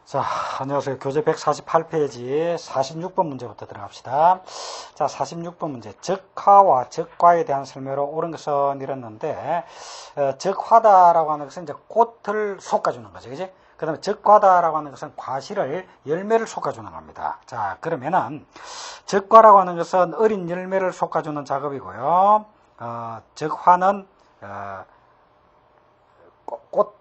자, 안녕하세요. 교재 148페이지 46번 문제부터 들어갑시다. 자, 46번 문제. 적화와 적과에 대한 설명으로 옳은 것은 이랬는데, 적화다라고 하는 것은 이제 꽃을 솎아주는 거죠. 그지? 그 다음에 적과다라고 하는 것은 과실을, 열매를 솎아주는 겁니다. 자, 그러면은, 적과라고 하는 것은 어린 열매를 솎아주는 작업이고요. 적화는,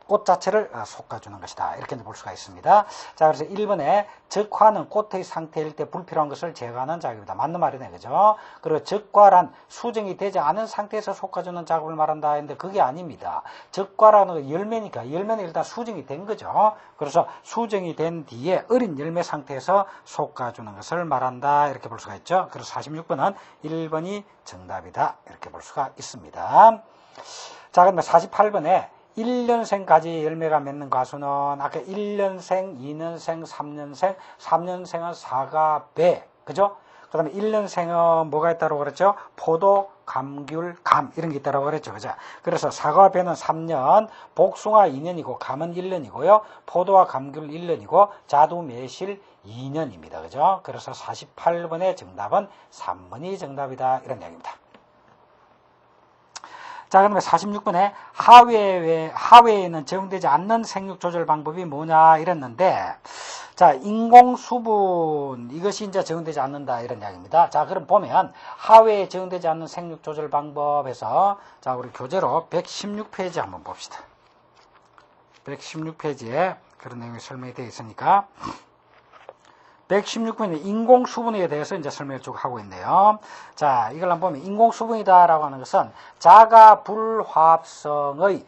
꽃 자체를 솎아주는 것이다. 이렇게 볼 수가 있습니다. 자, 그래서 1번에 적화는 꽃의 상태일 때 불필요한 것을 제거하는 작업이다. 맞는 말이네, 그죠? 그리고 적과란 수정이 되지 않은 상태에서 솎아주는 작업을 말한다 했는데 그게 아닙니다. 적과라는 건 열매니까 열매는 일단 수정이 된 거죠. 그래서 수정이 된 뒤에 어린 열매 상태에서 솎아주는 것을 말한다. 이렇게 볼 수가 있죠. 그래서 46번은 1번이 정답이다. 이렇게 볼 수가 있습니다. 자, 그런데 48번에 1년생 가지 열매가 맺는 과수는 아까 1년생, 2년생, 3년생, 3년생은 사과, 배, 그죠? 그 다음에 1년생은 뭐가 있다고 그랬죠? 포도, 감귤, 감 이런 게 있다고 그랬죠, 그죠? 그래서 사과, 배는 3년, 복숭아 2년이고 감은 1년이고요. 포도와 감귤 1년이고 자두, 매실 2년입니다, 그죠? 그래서 48번의 정답은 3번이 정답이다 이런 이야기입니다. 자, 그러면 46번에 하회에는 적용되지 않는 생육 조절 방법이 뭐냐 이랬는데, 자, 인공수분 이것이 이제 적용되지 않는다 이런 이야기입니다. 자, 그럼 보면 하회에 적용되지 않는 생육 조절 방법에서 자, 우리 교재로 116페이지 한번 봅시다. 116페이지에 그런 내용이 설명이 되어 있으니까 116번에 인공수분에 대해서 이제 설명을 쭉 하고 있네요. 자, 이걸 한번 보면 인공수분이다라고 하는 것은 자가 불화합성의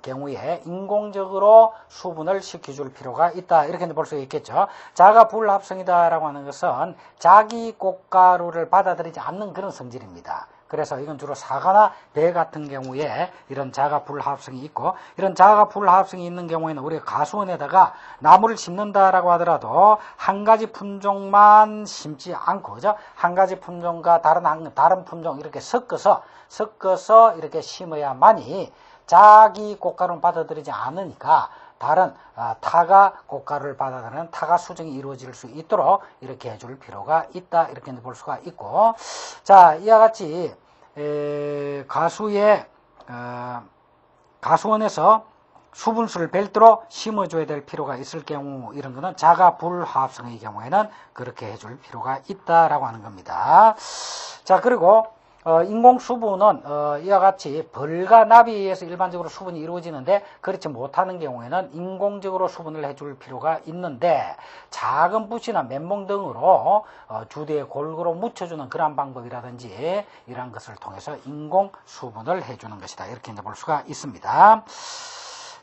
경우에 인공적으로 수분을 시켜줄 필요가 있다. 이렇게 볼 수 있겠죠. 자가 불합성이다라고 하는 것은 자기 꽃가루를 받아들이지 않는 그런 성질입니다. 그래서 이건 주로 사과나 배 같은 경우에 이런 자가 불합성이 있고, 이런 자가 불합성이 있는 경우에는 우리가 가수원에다가 나무를 심는다라고 하더라도 한 가지 품종만 심지 않고, 그죠? 한 가지 품종과 다른 품종 이렇게 섞어서 이렇게 심어야만이 자기 꽃가루는 받아들이지 않으니까 다른 타가 꽃가루를 받아들이는 타가 수정이 이루어질 수 있도록 이렇게 해줄 필요가 있다. 이렇게 볼 수가 있고, 자, 이와 같이 가수원에서 수분수를 별도로 심어줘야 될 필요가 있을 경우, 이런 거는 자가 불화합성의 경우에는 그렇게 해줄 필요가 있다라고 하는 겁니다. 자, 그리고 인공수분은 이와 같이 벌과 나비에 의해서 일반적으로 수분이 이루어지는데 그렇지 못하는 경우에는 인공적으로 수분을 해줄 필요가 있는데, 작은 붓이나 맨봉 등으로 주대에 골고루 묻혀주는 그런 방법이라든지 이러한 것을 통해서 인공수분을 해주는 것이다. 이렇게 이제 볼 수가 있습니다.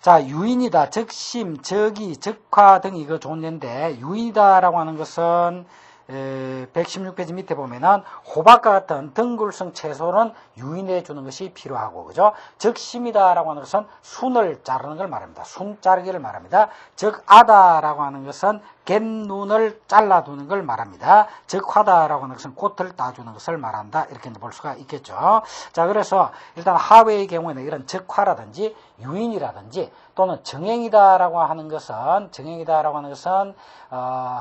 자, 유인이다, 적심, 적이, 적화 등이 이거 좋은 예인데, 유인이다라고 하는 것은 116페이지 밑에 보면은 호박과 같은 덩굴성 채소는 유인해 주는 것이 필요하고, 그죠? 적심이다라고 하는 것은 순을 자르는 걸 말합니다. 순 자르기를 말합니다. 적아다라고 하는 것은 갯눈을 잘라두는 걸 말합니다. 적화다라고 하는 것은 꽃을 따주는 것을 말한다. 이렇게 볼 수가 있겠죠. 자, 그래서 일단 하회의 경우에는 이런 적화라든지 유인이라든지 또는 정행이다라고 하는 것은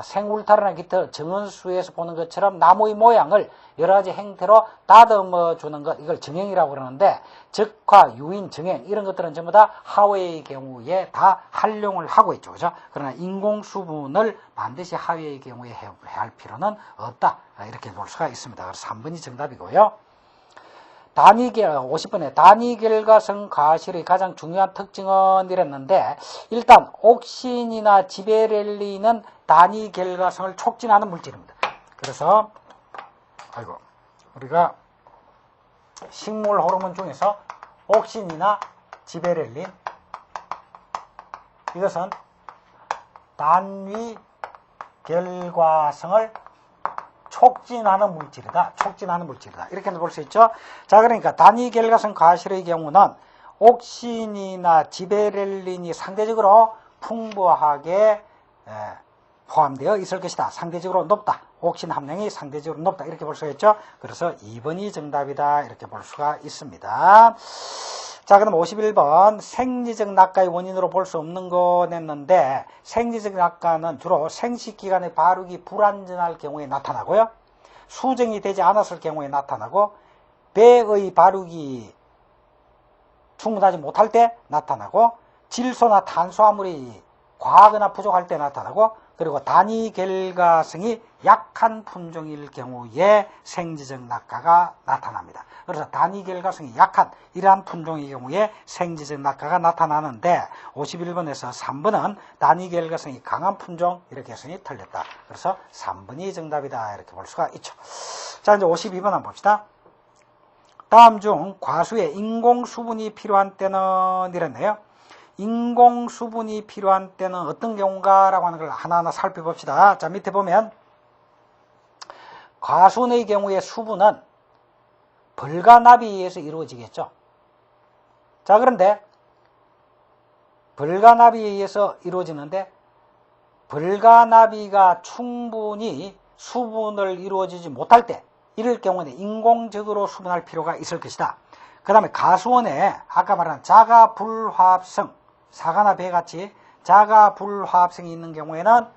생울타리나 기타 정원수에서 보는 것처럼 나무의 모양을 여러 가지 형태로 다듬어 주는 것, 이걸 정행이라고 그러는데, 적화, 유인, 정행 이런 것들은 전부 다 하회의 경우에 다 활용을 하고 있죠, 그죠? 그러나 인공수분을 반드시 하회의 경우에 해야 할 필요는 없다. 이렇게 볼 수가 있습니다. 그래서 3번이 정답이고요. 50번에 단위결과성 과실의 가장 중요한 특징은 이랬는데, 일단 옥신이나 지베렐린은 단위결과성을 촉진하는 물질입니다. 그래서 우리가 식물 호르몬 중에서 옥신이나 지베렐린, 이것은 단위결과성을 촉진하는 물질이다. 이렇게 볼 수 있죠. 자, 그러니까 단위결과성 과실의 경우는 옥신이나 지베렐린이 상대적으로 풍부하게 포함되어 있을 것이다. 상대적으로 높다. 옥신 함량이 상대적으로 높다. 이렇게 볼 수가 있죠. 그래서 2번이 정답이다. 이렇게 볼 수가 있습니다. 자, 그럼 51번 생리적 낙가의 원인으로 볼 수 없는 거 냈는데 생리적 낙가는 주로 생식기관의 발육이 불완전할 경우에 나타나고요. 수정이 되지 않았을 경우에 나타나고 배의 발육이 충분하지 못할 때 나타나고 질소나 탄수화물이 과하거나 부족할 때 나타나고 그리고 단위 결과성이 약한 품종일 경우에 생리적 낙가가 나타납니다. 그래서 단위 결과성이 약한 이러한 품종의 경우에 생리적 낙가가 나타나는데 51번에서 3번은 단위 결과성이 강한 품종 이렇게 했으니 틀렸다. 그래서 3번이 정답이다 이렇게 볼 수가 있죠. 자, 이제 52번 한번 봅시다. 다음 중 과수에 인공수분이 필요한 때는 이랬네요. 인공수분이 필요한 때는 어떤 경우인가 라고 하는 걸 하나하나 살펴봅시다. 자, 밑에 보면 과수원의 경우에 수분은 벌과납에 의해서 이루어지겠죠. 자, 그런데 벌과납에 의해서 이루어지는데 벌과납이가 충분히 수분을 이루어지지 못할 때 이럴 경우에는 인공적으로 수분할 필요가 있을 것이다. 그 다음에 가수원에 아까 말한 자가불화합성 사과나 배같이 자가불화합성이 있는 경우에는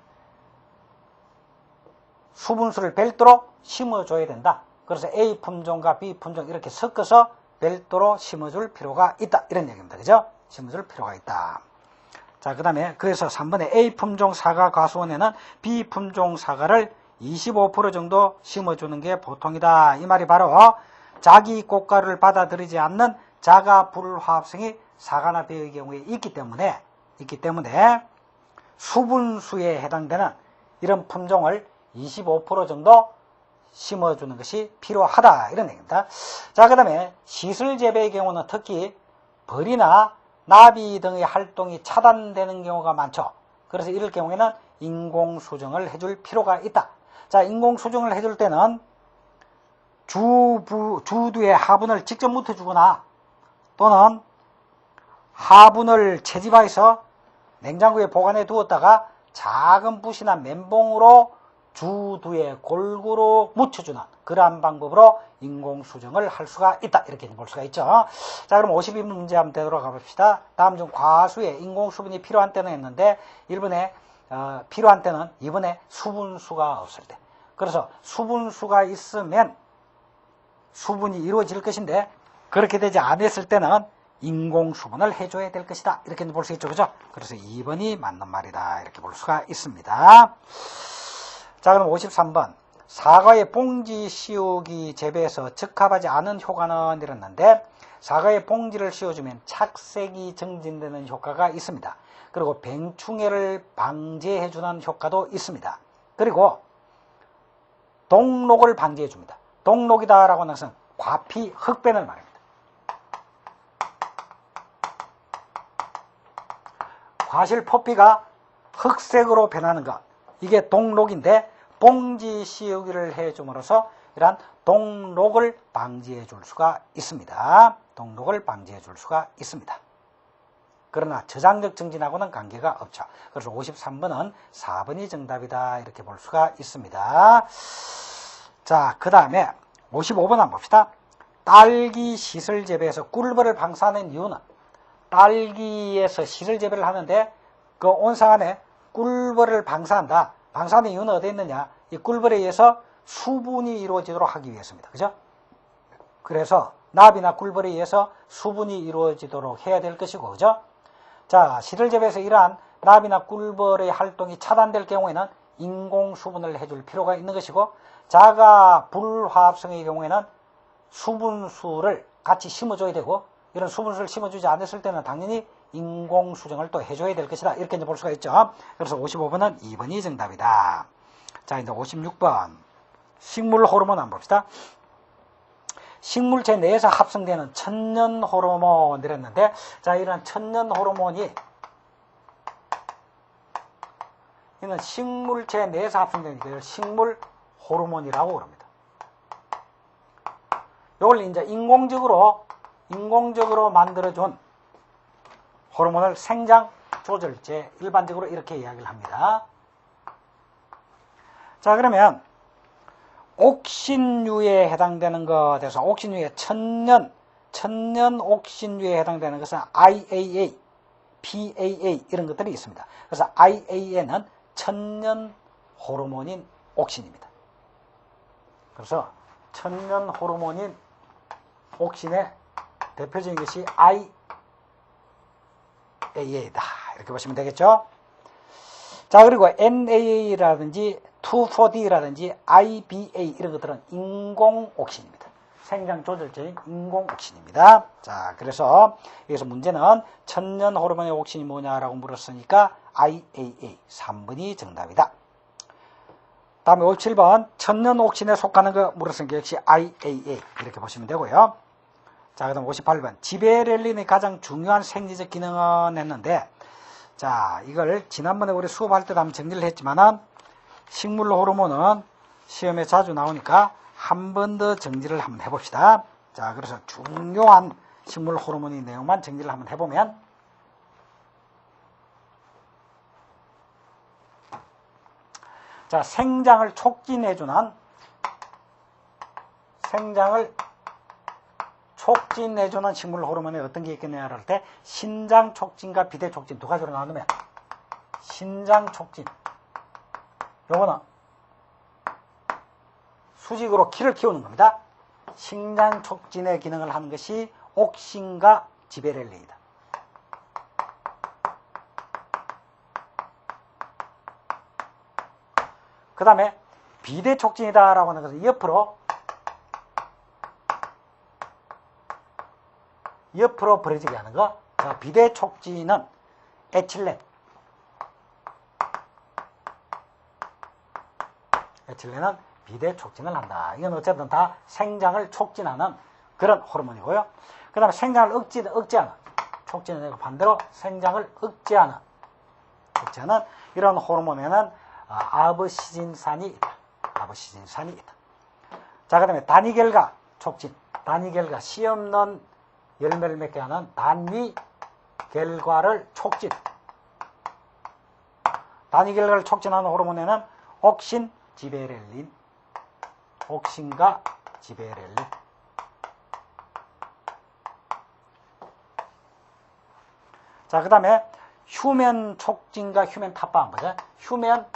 수분수를 별도로 심어줘야 된다. 그래서 A 품종과 B 품종 이렇게 섞어서 별도로 심어줄 필요가 있다. 이런 얘기입니다. 그죠? 심어줄 필요가 있다. 자, 그 다음에 그래서 3번에 A 품종 사과 가수원에는 B 품종 사과를 25% 정도 심어주는 게 보통이다. 이 말이 바로 자기 꽃가루를 받아들이지 않는 자가불화합성이 사과나 배의 경우에 있기 때문에 수분수에 해당되는 이런 품종을 25% 정도 심어주는 것이 필요하다. 이런 얘기입니다. 자, 그 다음에 시설재배의 경우는 특히 벌이나 나비 등의 활동이 차단되는 경우가 많죠. 그래서 이럴 경우에는 인공수정을 해줄 필요가 있다. 자, 인공수정을 해줄 때는 주두에 화분을 직접 묻혀주거나 또는 화분을 채집해서 냉장고에 보관해 두었다가 작은 붓이나 멘봉으로 주두에 골고루 묻혀주는 그러한 방법으로 인공수정을 할 수가 있다. 이렇게 볼 수가 있죠. 자, 그럼 52번 문제 한번 되돌아가 봅시다. 다음 중 과수에 인공수분이 필요한 때는 했는데 1번에 필요한 때는 2번에 수분수가 없을 때. 그래서 수분수가 있으면 수분이 이루어질 것인데 그렇게 되지 않았을 때는 인공수분을 해줘야 될 것이다. 이렇게 볼 수 있죠. 그죠? 그래서 2번이 맞는 말이다. 이렇게 볼 수가 있습니다. 자, 그럼 53번. 사과의 봉지 씌우기 재배에서 적합하지 않은 효과는 이랬는데 사과의 봉지를 씌워주면 착색이 정진되는 효과가 있습니다. 그리고 병충해를 방지해주는 효과도 있습니다. 그리고 동록을 방지해줍니다. 동록이다라고 하는 것은 과피 흑변을 말합니다. 과실 포피가 흑색으로 변하는 것, 이게 동록인데 봉지 씌우기를 해줌으로써 이러한 동록을 방지해 줄 수가 있습니다. 동록을 방지해 줄 수가 있습니다. 그러나 저장력 정진하고는 관계가 없죠. 그래서 53번은 4번이 정답이다. 이렇게 볼 수가 있습니다. 자, 그 다음에 55번 한번 봅시다. 딸기 시설 재배에서 꿀벌을 방사하는 이유는 딸기에서 시설 재배를 하는데 그 온상 안에 꿀벌을 방사한다. 방사하는 이유는 어디에 있느냐? 이 꿀벌에 의해서 수분이 이루어지도록 하기 위해서입니다. 그죠? 그래서 나비나 꿀벌에 의해서 수분이 이루어지도록 해야 될 것이고, 그죠? 자, 시설 재배에서 이러한 나비나 꿀벌의 활동이 차단될 경우에는 인공 수분을 해줄 필요가 있는 것이고, 자가 불화합성의 경우에는 수분수를 같이 심어줘야 되고, 이런 수분수를 심어주지 않았을 때는 당연히 인공 수정을 또 해줘야 될 것이다. 이렇게 이제 볼 수가 있죠. 그래서 55번은 2번이 정답이다. 자, 이제 56번. 식물 호르몬 한번 봅시다. 식물체 내에서 합성되는 천연 호르몬 이랬는데, 자, 이런 천연 호르몬이 이는 식물체 내에서 합성되는 게 식물 호르몬이라고 그럽니다. 이걸 이제 인공적으로 만들어준 호르몬을 생장 조절제, 일반적으로 이렇게 이야기를 합니다. 자, 그러면 옥신유에 해당되는 것에서 옥신유의 천연 천연옥신류에 해당되는 것은 IAA, PAA 이런 것들이 있습니다. 그래서 IAA는 천연 호르몬인 옥신입니다. 그래서 천연 호르몬인 옥신의 대표적인 것이 IAA다. 이렇게 보시면 되겠죠. 자, 그리고 NAA라든지 2,4-D라든지 IBA 이런 것들은 인공옥신입니다. 생장 조절제인 인공옥신입니다. 자, 그래서 여기서 문제는 천연 호르몬의 옥신이 뭐냐라고 물었으니까 IAA 3번이 정답이다. 다음에 57번 천연 옥신에 속하는 거 물었으니까 역시 IAA 이렇게 보시면 되고요. 자, 그 다음 58번 지베렐린의 가장 중요한 생리적 기능은 했는데, 자, 이걸 지난번에 우리 수업할 때도 한번 정리를 했지만은 식물 호르몬은 시험에 자주 나오니까 한 번 더 정리를 한번 해봅시다. 자, 그래서 중요한 식물 호르몬의 내용만 정리를 한번 해보면, 자, 생장을 촉진해주는 식물 호르몬에 어떤 게 있겠느냐 할 때 신장 촉진과 비대 촉진 두 가지로 나누면 신장 촉진, 요거는 수직으로 키를 키우는 겁니다. 신장 촉진의 기능을 하는 것이 옥신과 지베렐린이다. 그 다음에 비대 촉진이다라고 하는 것은 옆으로 벌어지게 하는 거. 자, 비대 촉진은 에틸렌은 비대 촉진을 한다. 이건 어쨌든 다 생장을 촉진하는 그런 호르몬이고요. 그 다음에 생장을 억제하는, 촉진은 아니고 반대로 생장을 억제하는 이런 호르몬에는 아버시진산이 있다. 자, 그 다음에 단위결과 촉진, 단위결과 씨 없는 열매를 맺게 하는 단위 결과를 촉진. 단위 결과를 촉진하는 호르몬에는 옥신, 지베렐린, 옥신과 지베렐린. 자, 그 다음에 휴면 촉진과 휴면 타파 한번 보자. 휴면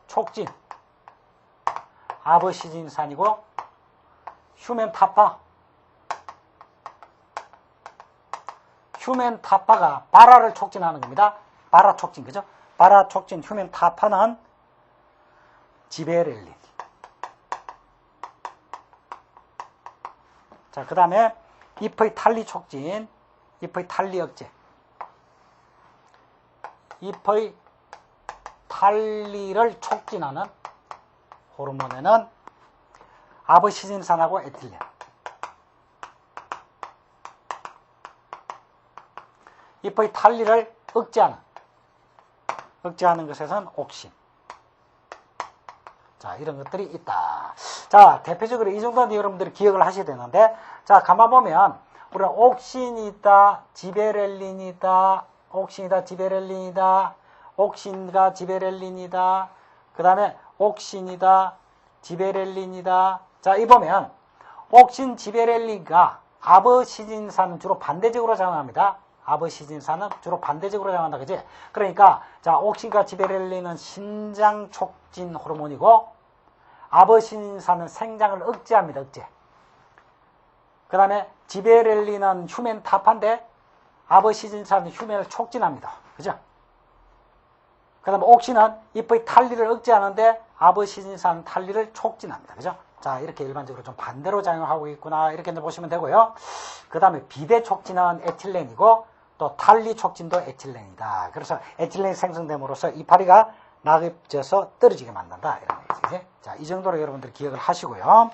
촉진, 아버시진산이고, 휴면 타파, 휴면 타파가 발화를 촉진하는 겁니다. 발화 촉진, 그죠? 발화 촉진, 휴면 타파는 지베렐린. 자, 그 다음에 잎의 탄리 촉진, 잎의 탄리 억제. 잎의 탄리를 촉진하는 호르몬에는 아버시진산하고 에틸렌. 잎의 탄리를 억제하는 것에서는 옥신. 자, 이런 것들이 있다. 자, 대표적으로 이 정도는 여러분들이 기억을 하셔야 되는데, 자, 가만 보면 우리가 옥신이다, 지베렐린이다, 옥신이다, 지베렐린이다, 옥신과 지베렐린이다, 그 다음에 옥신이다, 지베렐린이다. 자, 이 보면 옥신, 지베렐린과 아버시진산은 주로 반대적으로 작용합니다. 아버시진산은 주로 반대적으로 작용한다, 그지? 그러니까, 자, 옥신과 지베렐린은 신장 촉진 호르몬이고, 아버시진산은 생장을 억제합니다, 억제. 그 다음에 지베렐린은 휴면 타파인데, 아버시진산은 휴면을 촉진합니다. 그죠? 그 다음에 옥신은 잎의 탄리를 억제하는데, 아버시진산은 탄리를 촉진합니다. 그죠? 자, 이렇게 일반적으로 좀 반대로 작용하고 있구나, 이렇게 보시면 되고요. 그 다음에 비대 촉진은 에틸렌이고, 또 탄리 촉진도 에틸렌이다. 그래서 에틸렌이 생성됨으로써 이파리가 낙엽져서 떨어지게 만든다. 이런 얘기지. 자, 이 정도로 여러분들 기억을 하시고요.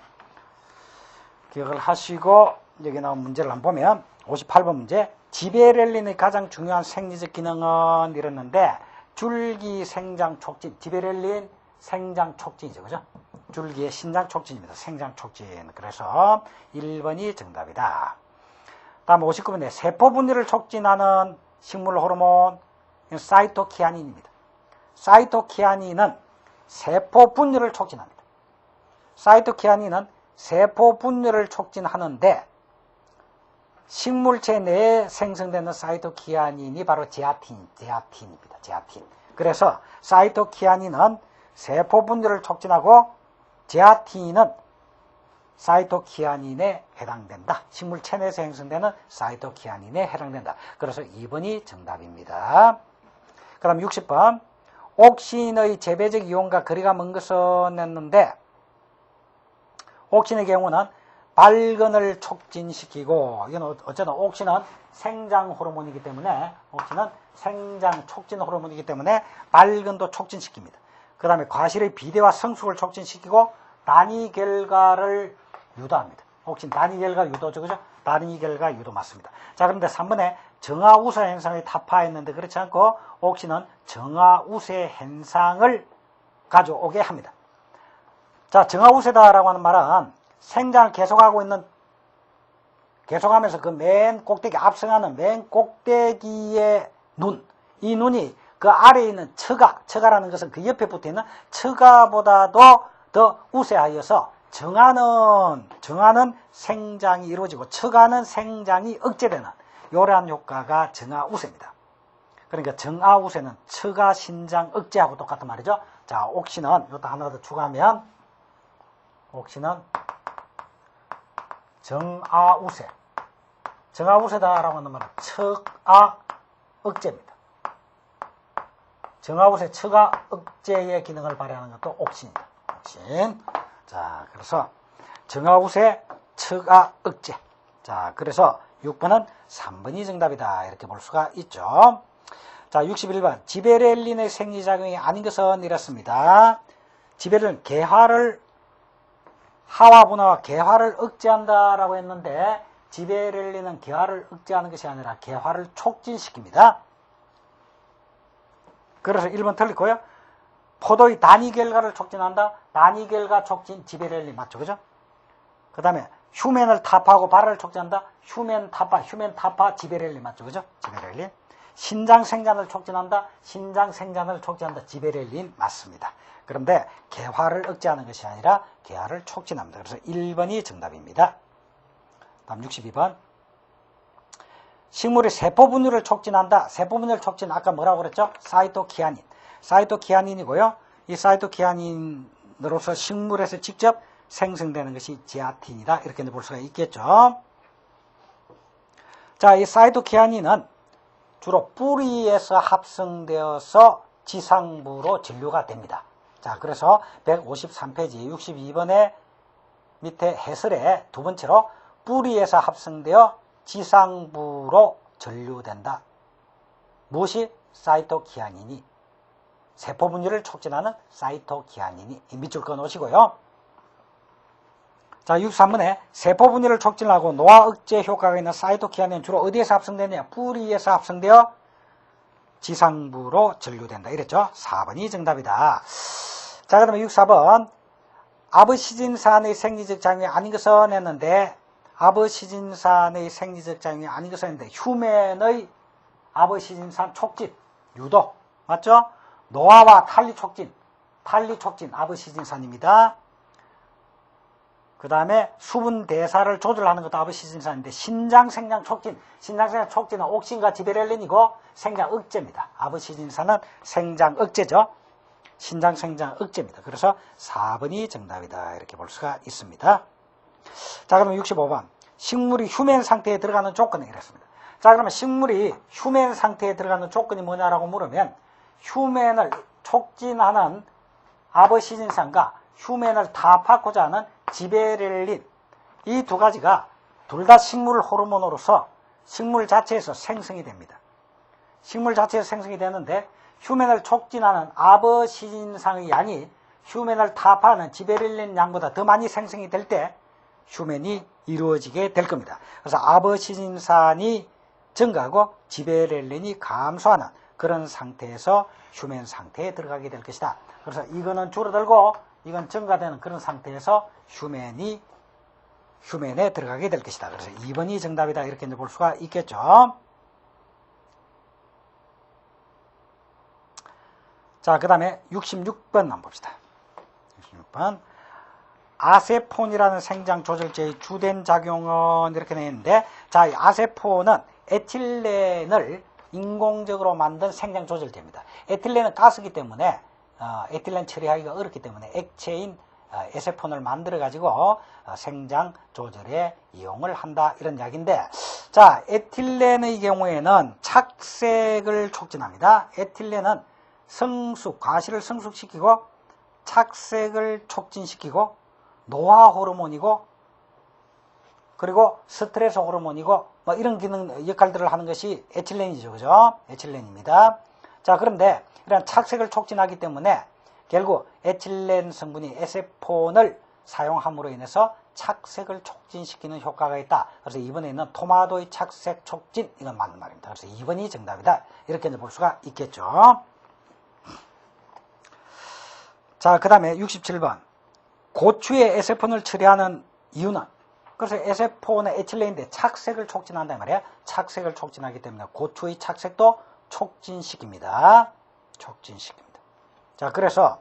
기억을 하시고, 여기 나온 문제를 한번 보면, 58번 문제. 지베렐린의 가장 중요한 생리적 기능은 이랬는데, 줄기 생장 촉진. 지베렐린 생장 촉진이죠. 그죠? 줄기의 신장 촉진입니다. 생장 촉진. 그래서 1번이 정답이다. 다음 59번에 세포 분열을 촉진하는 식물 호르몬 사이토키아닌입니다. 사이토키아닌은 세포 분열을 촉진합니다. 사이토키아닌은 세포 분열을 촉진하는데 식물체 내에 생성되는 사이토키아닌이 바로 제아틴입니다. 제아틴. 그래서 사이토키아닌은 세포 분열을 촉진하고 제아틴은 사이토키아닌에 해당된다. 식물 체내에서 생성되는 사이토키아닌에 해당된다. 그래서 2번이 정답입니다. 그 다음 60번. 옥신의 재배적 이온과 거리가 먼 것은 했는데, 옥신의 경우는 발근을 촉진시키고, 이건 어쨌든 옥신은 생장 호르몬이기 때문에, 옥신은 생장 촉진 호르몬이기 때문에 발근도 촉진시킵니다. 그 다음에 과실의 비대와 성숙을 촉진시키고 단위 결과를 유도합니다. 옥신 단위 결과 유도죠, 그죠? 단위 결과 유도 맞습니다. 자, 그런데 3번에 정화우세 현상이 타파했는데 그렇지 않고 옥신은 정화우세 현상을 가져오게 합니다. 자, 정화우세다라고 하는 말은 생장을 계속하면서 그 맨 꼭대기, 앞서가는 맨 꼭대기의 눈, 이 눈이 그 아래에 있는 처가라는 것은 그 옆에 붙어 있는 처가보다도 더 우세하여서 정화는 생장이 이루어지고 처가는 생장이 억제되는 이러한 효과가 정화우세입니다. 그러니까 정화우세는 처가 신장 억제하고 똑같은 말이죠. 자, 옥신은 이것도 하나 더 추가하면 옥신은 정화우세다라고 하는 말은 처가 억제입니다. 정화우세 처가 억제의 기능을 발휘하는 것도 옥신입니다. 옥신. 자, 그래서 정화우세 처가 억제. 자, 그래서 6번은 3번이 정답이다. 이렇게 볼 수가 있죠. 자, 61번. 지베렐린의 생리작용이 아닌 것은 이렇습니다. 지베렐린, 하와분화와 개화를 억제한다라고 했는데, 지베렐린은 개화를 억제하는 것이 아니라 개화를 촉진시킵니다. 그래서 1번 틀리고요. 포도의 단위 결과를 촉진한다. 단위 결과 촉진 지베렐린 맞죠, 그죠? 그 다음에 휴멘을 타파하고 발화를 촉진한다. 휴멘 타파 지베렐린 맞죠, 그죠? 지베렐린. 신장 생장을 촉진한다. 신장 생장을 촉진한다. 지베렐린 맞습니다. 그런데 개화를 억제하는 것이 아니라 개화를 촉진합니다. 그래서 1번이 정답입니다. 다음 62번. 식물의 세포 분열을 촉진한다. 세포 분열 촉진 아까 뭐라고 그랬죠? 사이토키아닌. 사이토키아닌이고요. 이 사이토키아닌으로서 식물에서 직접 생성되는 것이 제아틴이다. 이렇게 볼 수가 있겠죠. 자, 이 사이토키아닌은 주로 뿌리에서 합성되어서 지상부로 전류가 됩니다. 자, 그래서 153페이지 62번의 밑에 해설에 두 번째로 뿌리에서 합성되어 지상부로 전류된다. 무엇이? 사이토키아닌이. 세포 분열을 촉진하는 사이토키아닌이. 밑줄 그어 놓으시고요. 자, 63번에 세포 분열을 촉진하고 노화 억제 효과가 있는 사이토키아닌은 주로 어디에서 합성되느냐? 뿌리에서 합성되어 지상부로 전류된다. 이랬죠? 4번이 정답이다. 자, 그 다음에 64번. 아버시진산의 생리적 작용이 아닌 것은 했는데, 아버시진산의 생리적 작용이 아닌 것은 했는데, 휴멘의 아버시진산 촉진, 유도. 맞죠? 노화와 탈리 촉진, 아버시진산입니다. 그 다음에 수분 대사를 조절하는 것도 아버시진산인데, 신장 생장 촉진은 옥신과 지베렐린이고, 생장 억제입니다. 아버시진산은 생장 억제죠. 신장 생장 억제입니다. 그래서 4번이 정답이다. 이렇게 볼 수가 있습니다. 자, 그러면 65번. 식물이 휴멘 상태에 들어가는 조건은 이랬습니다. 자, 그러면 식물이 휴멘 상태에 들어가는 조건이 뭐냐라고 물으면, 휴멘을 촉진하는 아버시진산과 휴멘을 타파하고자 하는 지베렐린, 이 두 가지가 둘 다 식물 호르몬으로서 식물 자체에서 생성이 됩니다. 식물 자체에서 생성이 되는데, 휴멘을 촉진하는 아버시진산의 양이 휴멘을 타파하는 지베렐린 양보다 더 많이 생성이 될 때 휴멘이 이루어지게 될 겁니다. 그래서 아버시진산이 증가하고 지베렐린이 감소하는 그런 상태에서 휴멘 상태에 들어가게 될 것이다. 그래서 이거는 줄어들고 이건 증가되는 그런 상태에서 휴멘에 들어가게 될 것이다. 그래서 2번이 정답이다. 이렇게 볼 수가 있겠죠. 자, 그 다음에 66번 한번 봅시다. 66번. 아세폰이라는 생장 조절제의 주된 작용은 이렇게 되어 있는데, 자, 이 아세폰은 에틸렌을 인공적으로 만든 생장 조절제입니다. 에틸렌은 가스이기 때문에 에틸렌 처리하기가 어렵기 때문에 액체인 에세폰을 만들어 가지고 생장 조절에 이용을 한다, 이런 이야기인데, 자, 에틸렌의 경우에는 착색을 촉진합니다. 에틸렌은 과실을 성숙시키고 착색을 촉진시키고 노화 호르몬이고 그리고 스트레스 호르몬이고 뭐 이런 기능 역할들을 하는 것이 에틸렌이죠. 그죠? 에틸렌입니다. 자, 그런데 이런 착색을 촉진하기 때문에 결국 에틸렌 성분이 에세폰을 사용함으로 인해서 착색을 촉진시키는 효과가 있다. 그래서 이번에 있는 토마토의 착색 촉진, 이건 맞는 말입니다. 그래서 2번이 정답이다. 이렇게 볼 수가 있겠죠. 자, 그 다음에 67번. 고추에 에세폰을 처리하는 이유는, 그래서 에세폰은 에틸렌인데 착색을 촉진한단 말이에요. 착색을 촉진하기 때문에 고추의 착색도 촉진시킵니다. 촉진시킵니다. 자, 그래서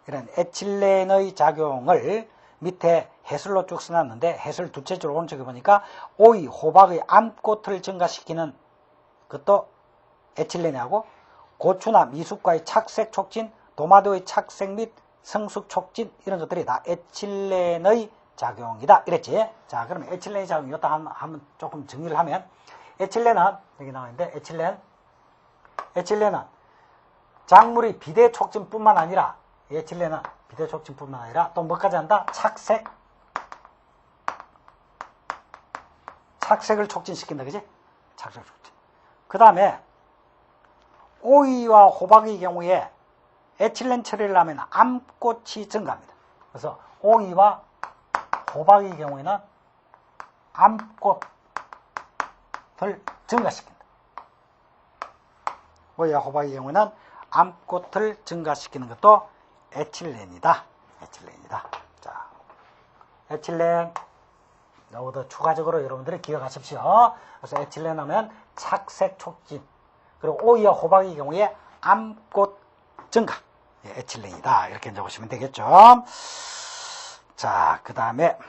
이런 에틸렌의 작용을 밑에 해설로 쭉 써놨는데, 해설 두 채줄 오른쪽에 보니까 오이, 호박의 암꽃을 증가시키는 것도 에틸렌하고, 고추나 미숫가의 착색 촉진, 도마도의 착색 및 성숙 촉진, 이런 것들이 다 에틸렌의 작용이다, 이랬지. 자, 그러면 에틸렌의 작용이 이것도 한번 조금 정리를 하면, 에틸렌은 여기 나와 있는데, 에틸렌은 작물의 비대 촉진뿐만 아니라, 에틸렌은 비대 촉진뿐만 아니라 또 뭐까지 한다? 착색을 촉진시킨다, 그지? 착색 촉진. 그 다음에 오이와 호박의 경우에 에틸렌 처리를 하면 암꽃이 증가합니다. 그래서 오이와 호박의 경우에는 암꽃을 증가시킨다. 오이와 호박의 경우에는 암꽃을 증가시키는 것도 에틸렌이다. 자, 에틸렌, 요것도 추가적으로 여러분들이 기억하십시오. 그래서 에틸렌 하면 착색 촉진, 그리고 오이와 호박의 경우에 암꽃 증가, 에틸렌이다. 이렇게 적으시면 되겠죠. 자, 그 다음에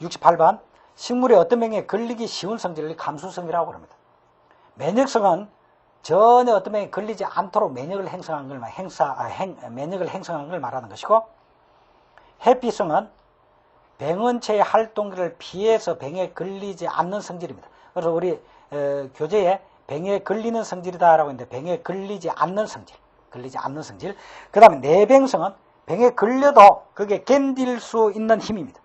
68번. 식물의 어떤 병에 걸리기 쉬운 성질을 감수성이라고 합니다. 면역성은 전혀 어떤 병에 걸리지 않도록 면역을 형성한 걸 말하는 것이고, 해피성은 병원체의 활동기를 피해서 병에 걸리지 않는 성질입니다. 그래서 우리 교재에 병에 걸리는 성질이다라고 했는데, 병에 걸리지 않는 성질. 그 다음에 내병성은 병에 걸려도 그게 견딜 수 있는 힘입니다.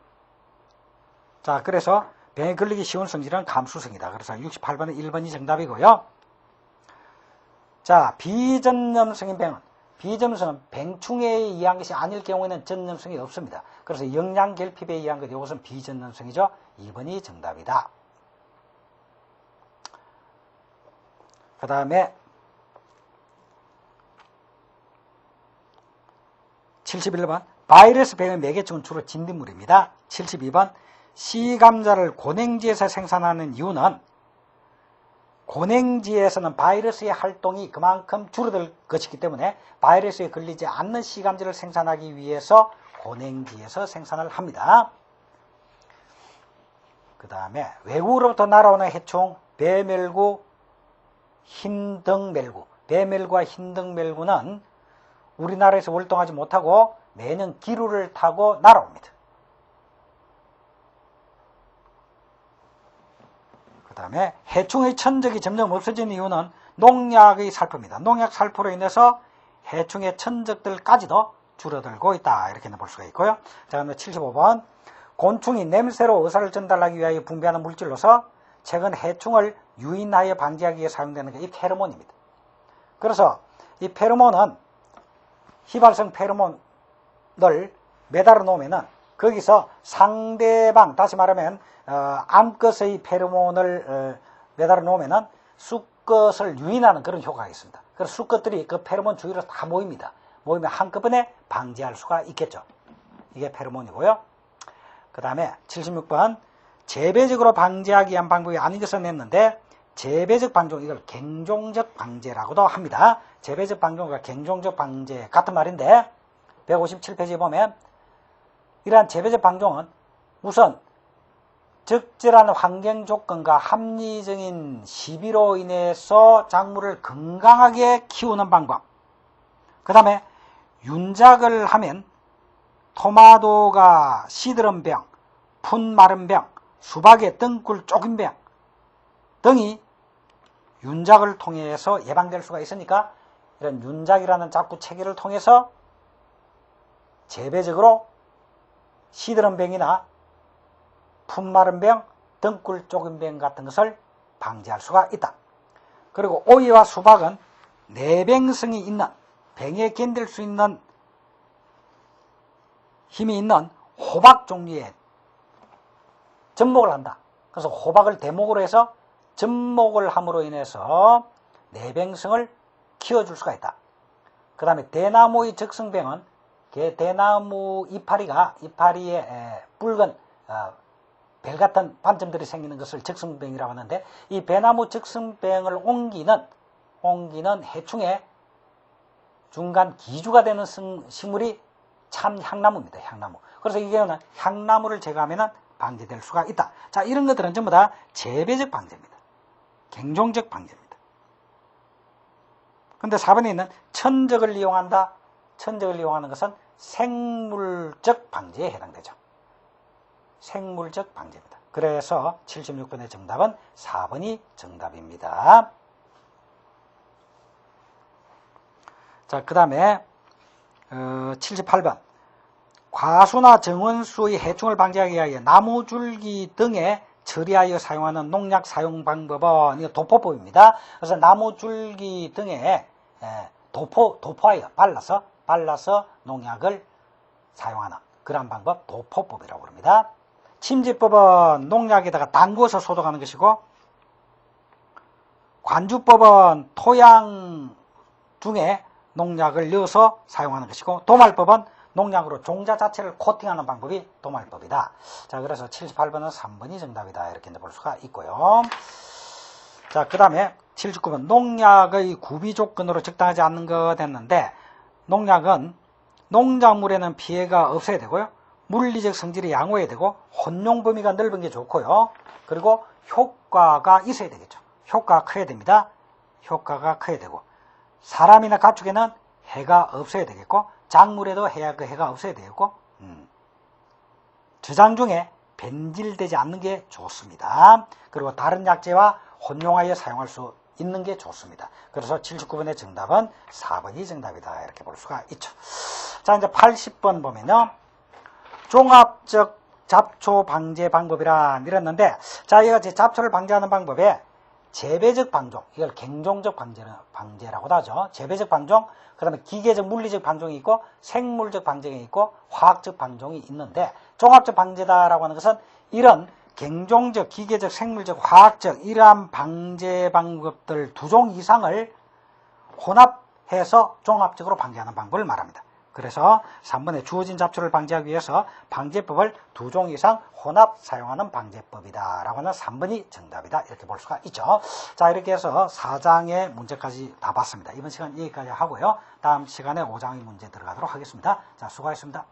자, 그래서 병에 걸리기 쉬운 성질은 감수성이다. 그래서 68번은 1번이 정답이고요. 자, 비전염성인 병은, 비전염성은 병충해에 의한 것이 아닐 경우에는 전염성이 없습니다. 그래서 영양결핍에 의한 것, 이것은 비전염성이죠. 2번이 정답이다. 그 다음에 71번. 바이러스 병의 매개충은 주로 진딧물입니다. 72번. 씨감자를 고냉지에서 생산하는 이유는, 고냉지에서는 바이러스의 활동이 그만큼 줄어들 것이기 때문에 바이러스에 걸리지 않는 씨감자를 생산하기 위해서 고냉지에서 생산을 합니다. 그 다음에 외국으로부터 날아오는 해충, 배멸구, 흰등멸구. 배멸구와 흰등멸구는 우리나라에서 활동하지 못하고 매년 기류를 타고 날아옵니다. 그 다음에 해충의 천적이 점점 없어지는 이유는 농약의 살포입니다. 농약 살포로 인해서 해충의 천적들까지도 줄어들고 있다. 이렇게 볼 수가 있고요. 자, 그다음에 75번. 곤충이 냄새로 의사를 전달하기 위하여 분비하는 물질로서 최근 해충을 유인하여 방지하기 위해 사용되는 게 이 페로몬입니다. 그래서 이 페로몬은 휘발성 페로몬을 매달아 놓으면은 거기서 상대방, 다시 말하면 암컷의 페로몬을 매달아 놓으면은 수컷을 유인하는 그런 효과가 있습니다. 그래서 수컷들이 그 페로몬 주위로 다 모입니다. 모이면 한꺼번에 방지할 수가 있겠죠. 이게 페로몬이고요. 그 다음에 76번. 재배적으로 방지하기 위한 방법이 아닌 것을 냈는데, 재배적 방종, 이걸 갱종적 방제라고도 합니다. 재배적 방종과 갱종적 방제 같은 말인데, 157페이지에 보면 이러한 재배적 방종은 우선 적절한 환경 조건과 합리적인 시비로 인해서 작물을 건강하게 키우는 방법. 그 다음에 윤작을 하면 토마토가 시드름 병, 푼 마른 병, 수박의 뜬꿀 쪼긴 병 등이 윤작을 통해서 예방될 수가 있으니까 이런 윤작이라는 작부 체계를 통해서 재배적으로 시드름 병이나 푼마른 병, 등굴 쪼긴 병 같은 것을 방지할 수가 있다. 그리고 오이와 수박은 내병성이 있는, 병에 견딜 수 있는 힘이 있는 호박 종류의 접목을 한다. 그래서 호박을 대목으로 해서 접목을 함으로 인해서 내병성을 키워줄 수가 있다. 그 다음에 대나무의 적성병은 대나무 이파리에 붉은 벨 같은 반점들이 생기는 것을 적성병이라고 하는데, 이 배나무 적성병을 옮기는 해충의 중간 기주가 되는 식물이 참 향나무입니다. 향나무. 그래서 이게는 향나무를 제거하면 방지될 수가 있다. 자, 이런 것들은 전부 다 재배적 방제입니다. 갱종적 방제입니다. 근데 4번에 있는 천적을 이용한다. 천적을 이용하는 것은 생물적 방제에 해당되죠. 생물적 방제입니다. 그래서 76번의 정답은 4번이 정답입니다. 자, 그 다음에 78번. 과수나 정원수의 해충을 방지하기 위하여 나무줄기 등에 처리하여 사용하는 농약 사용 방법은 이거 도포법입니다. 그래서 나무줄기 등에 도포하여 발라서 농약을 사용하는 그런 방법 도포법이라고 합니다. 침지법은 농약에다가 담궈서 소독하는 것이고, 관주법은 토양 중에 농약을 넣어서 사용하는 것이고, 도말법은 농약으로 종자 자체를 코팅하는 방법이 도말법이다. 자, 그래서 78번은 3번이 정답이다. 이렇게 볼 수가 있고요. 자, 그 다음에 79번. 농약의 구비 조건으로 적당하지 않는 것 했는데, 농약은 농작물에는 피해가 없어야 되고요. 물리적 성질이 양호해야 되고, 혼용 범위가 넓은 게 좋고요. 그리고 효과가 있어야 되겠죠. 효과가 커야 됩니다. 효과가 커야 되고, 사람이나 가축에는 해가 없어야 되겠고, 작물에도 해가 없어야 되겠고, 저장 중에 변질되지 않는 게 좋습니다. 그리고 다른 약재와 혼용하여 사용할 수 있는 게 좋습니다. 그래서 79번의 정답은 4번이 정답이다. 이렇게 볼 수가 있죠. 자, 이제 80번 보면요. 종합적 잡초 방제 방법이라 이랬는데, 자, 이거 잡초를 방제하는 방법에 재배적 방종, 이걸 갱종적 방제라고도 하죠. 재배적 방종, 그 다음에 기계적 물리적 방종이 있고, 생물적 방종이 있고, 화학적 방종이 있는데, 종합적 방제다라고 하는 것은 이런 갱종적, 기계적, 생물적, 화학적 이러한 방제 방법들 2종 이상을 혼합해서 종합적으로 방제하는 방법을 말합니다. 그래서 3번에 주어진 잡초를 방지하기 위해서 방제법을 2종 이상 혼합 사용하는 방제법이다 라고 하는 3번이 정답이다. 이렇게 볼 수가 있죠. 자, 이렇게 해서 4장의 문제까지 다 봤습니다. 이번 시간 여기까지 하고요. 다음 시간에 5장의 문제 들어가도록 하겠습니다. 자, 수고하셨습니다.